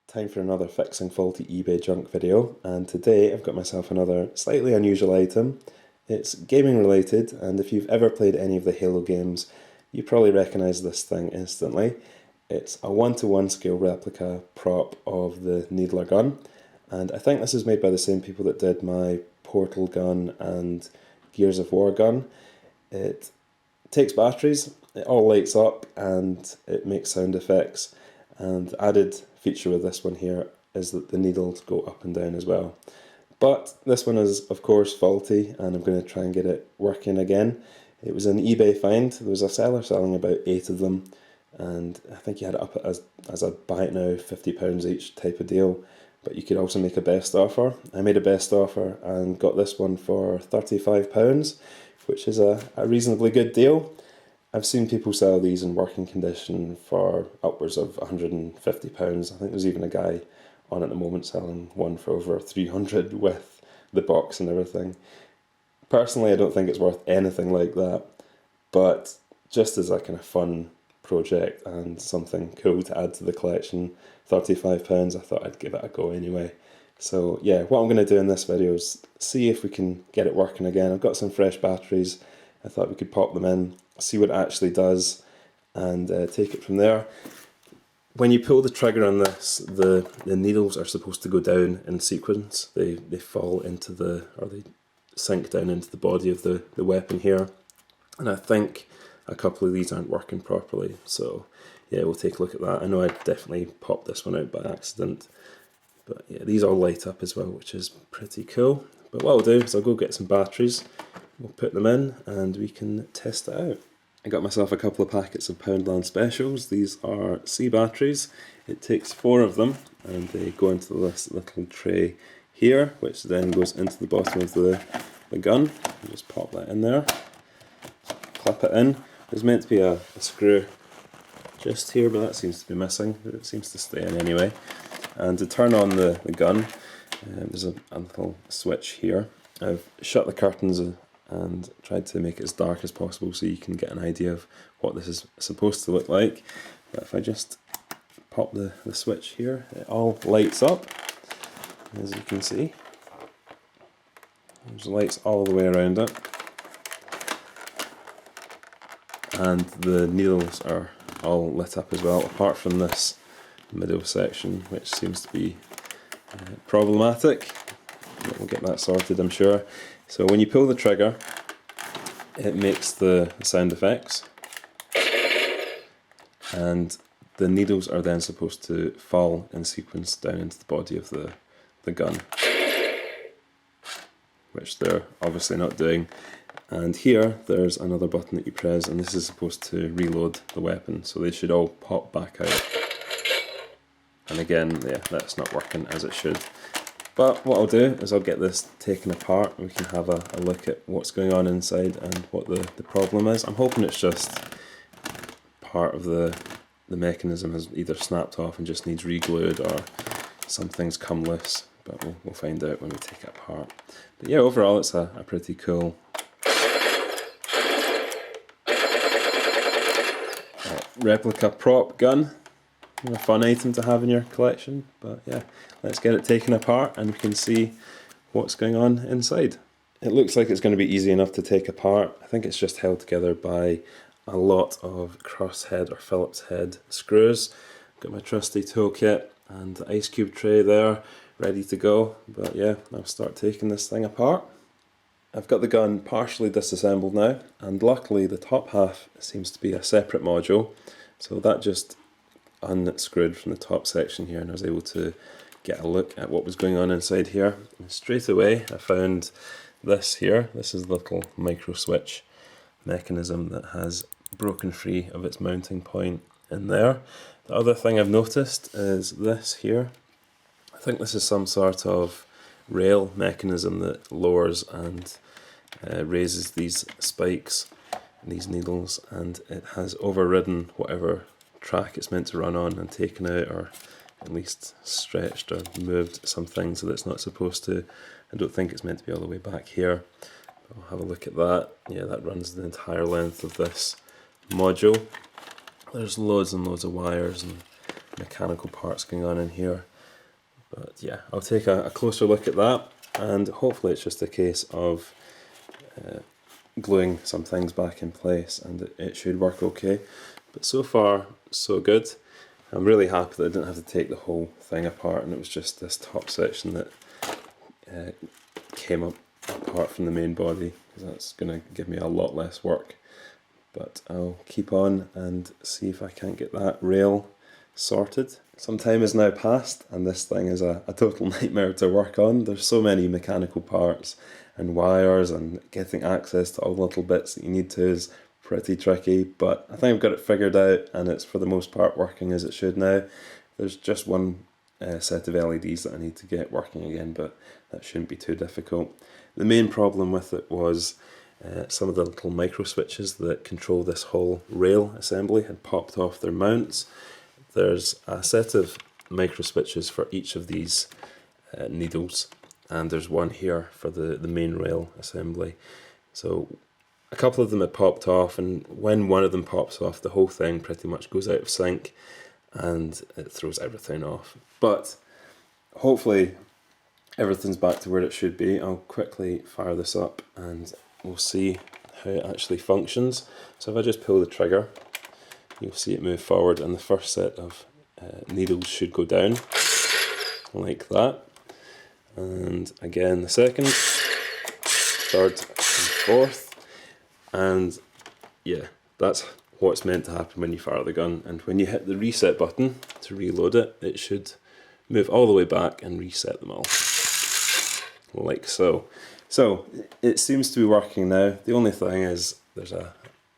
Time for another fixing faulty eBay junk video, and today I've got myself another slightly unusual item. It's gaming related, and if you've ever played any of the Halo games, you probably recognise this thing instantly. It's a 1:1 scale replica prop of the Needler gun, and I think this is made by the same people that did my Portal gun and Gears of War gun. It takes batteries, it all lights up, and it makes sound effects. And the added feature with this one here is that the needles go up and down as well. But this one is of course faulty, and I'm going to try and get it working again. It was an eBay find. There was a seller selling about 8 of them, and I think he had it up as a buy it now £50 each type of deal, but you could also make a best offer. I made a best offer and got this one for £35, which is a reasonably good deal. I've seen people sell these in working condition for upwards of £150. I think there's even a guy on at the moment selling one for over 300 with the box and everything. Personally, I don't think it's worth anything like that, but just as a kind of fun project and something cool to add to the collection, £35, I thought I'd give it a go anyway. So yeah, what I'm going to do in this video is see if we can get it working again. I've got some fresh batteries. I thought we could pop them in, see what it actually does, and take it from there. When you pull the trigger on this, the needles are supposed to go down in sequence. They fall into they sink down into the body of the weapon here. And I think a couple of these aren't working properly. So yeah, we'll take a look at that. I know I definitely popped this one out by accident. But yeah, these all light up as well, which is pretty cool. But what I'll do is I'll go get some batteries. We'll put them in and we can test it out. I got myself a couple of packets of Poundland Specials. These are C batteries. It takes 4 of them and they go into this little tray here, which then goes into the bottom of the gun. You just pop that in there, clip it in. There's meant to be a screw just here, but that seems to be missing. It seems to stay in anyway. And to turn on the gun, there's a little switch here. I've shut the curtains and tried to make it as dark as possible so you can get an idea of what this is supposed to look like. But if I just pop the switch here, it all lights up, as you can see. There's lights all the way around it. And the needles are all lit up as well, apart from this middle section, which seems to be problematic. But we'll get that sorted, I'm sure. So when you pull the trigger, it makes the sound effects, and the needles are then supposed to fall in sequence down into the body of the gun, which they're obviously not doing. And here there's another button that you press, and this is supposed to reload the weapon, so they should all pop back out. And again, yeah, that's not working as it should. But what I'll do is I'll get this taken apart and we can have a look at what's going on inside and what the problem is. I'm hoping it's just part of the mechanism has either snapped off and just needs re-glued, or something's come loose, but we'll find out when we take it apart. But yeah, overall it's a pretty cool replica prop gun. A fun item to have in your collection. But yeah, let's get it taken apart and we can see what's going on inside. It looks like it's going to be easy enough to take apart. I think it's just held together by a lot of crosshead or Phillips head screws. Got my trusty toolkit and the ice cube tray there ready to go. But yeah, I'll start taking this thing apart. I've got the gun partially disassembled now, and luckily the top half seems to be a separate module, so that just unscrewed from the top section here, and I was able to get a look at what was going on inside here. And straight away I found this here. This is the little micro switch mechanism that has broken free of its mounting point in there. The other thing I've noticed is this here. I think this is some sort of rail mechanism that lowers and raises these spikes and these needles, and it has overridden whatever track it's meant to run on and taken out, or at least stretched or moved some things that it's not supposed to. I don't think it's meant to be all the way back here. I'll have a look at that. Yeah, that runs the entire length of this module. There's loads and loads of wires and mechanical parts going on in here. But yeah, I'll take a closer look at that, and hopefully it's just a case of gluing some things back in place and it should work okay. But so far, so good. I'm really happy that I didn't have to take the whole thing apart and it was just this top section that came up apart from the main body, because that's going to give me a lot less work. But I'll keep on and see if I can't get that rail sorted. Some time has now passed and this thing is a total nightmare to work on. There's so many mechanical parts and wires, and getting access to all the little bits that you need to is pretty tricky, but I think I've got it figured out and it's for the most part working as it should now. There's just one set of LEDs that I need to get working again, but that shouldn't be too difficult. The main problem with it was some of the little micro switches that control this whole rail assembly had popped off their mounts. There's a set of micro switches for each of these needles, and there's one here for the main rail assembly. So a couple of them had popped off, and when one of them pops off, the whole thing pretty much goes out of sync and it throws everything off. But hopefully everything's back to where it should be. I'll quickly fire this up and we'll see how it actually functions. So if I just pull the trigger, you'll see it move forward and the first set of needles should go down like that. And again the second, third and fourth. And yeah, that's what's meant to happen when you fire the gun. And when you hit the reset button to reload it, it should move all the way back and reset them all. Like so. So it seems to be working now. The only thing is there's a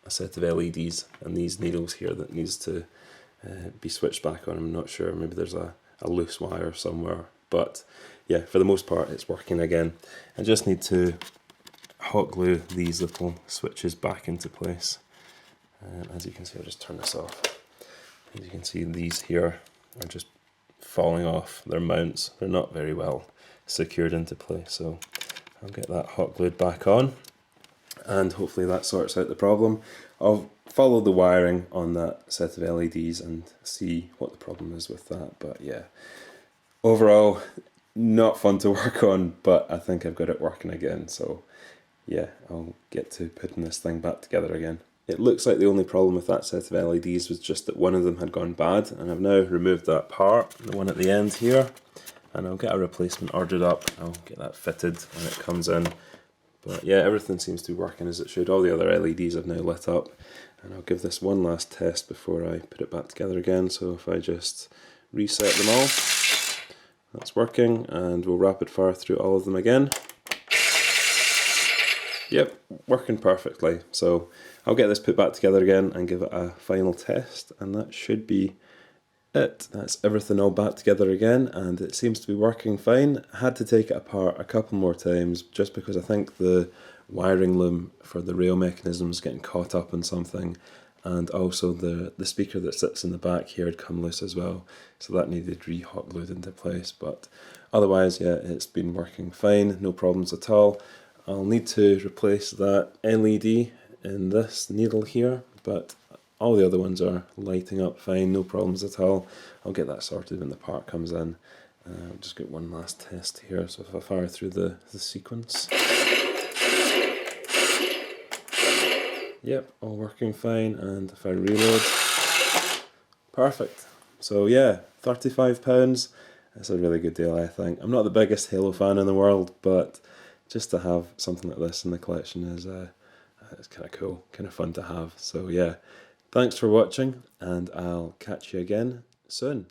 set of LEDs and these needles here that needs to be switched back on. I'm not sure, maybe there's a loose wire somewhere. But yeah, for the most part it's working again. I just need to hot glue these little switches back into place. As you can see, I'll just turn this off. As you can see, these here are just falling off their mounts. They're not very well secured into place, so I'll get that hot glued back on and hopefully that sorts out the problem. I'll follow the wiring on that set of LEDs and see what the problem is with that. But yeah, overall not fun to work on, but I think I've got it working again, so yeah, I'll get to putting this thing back together again. It looks like the only problem with that set of LEDs was just that one of them had gone bad, and I've now removed that part, the one at the end here, and I'll get a replacement ordered up. I'll get that fitted when it comes in. But yeah, everything seems to be working as it should. All the other LEDs have now lit up, and I'll give this one last test before I put it back together again. So if I just reset them all, that's working, and we'll rapid fire through all of them again. Yep, working perfectly. So I'll get this put back together again and give it a final test, and that should be it. That's everything all back together again, and it seems to be working fine. I had to take it apart a couple more times just because I think the wiring loom for the rail mechanism is getting caught up in something, and also the speaker that sits in the back here had come loose as well, so that needed re-hot glued into place. But otherwise, yeah, it's been working fine, no problems at all. I'll need to replace that LED in this needle here, but all the other ones are lighting up fine, no problems at all. I'll get that sorted when the part comes in. I'll just get one last test here, so if I fire through the sequence. Yep, all working fine, and if I reload, perfect. So yeah, £35, that's a really good deal, I think. I'm not the biggest Halo fan in the world, but just to have something like this in the collection is it's kind of cool, kind of fun to have. So yeah, thanks for watching, and I'll catch you again soon.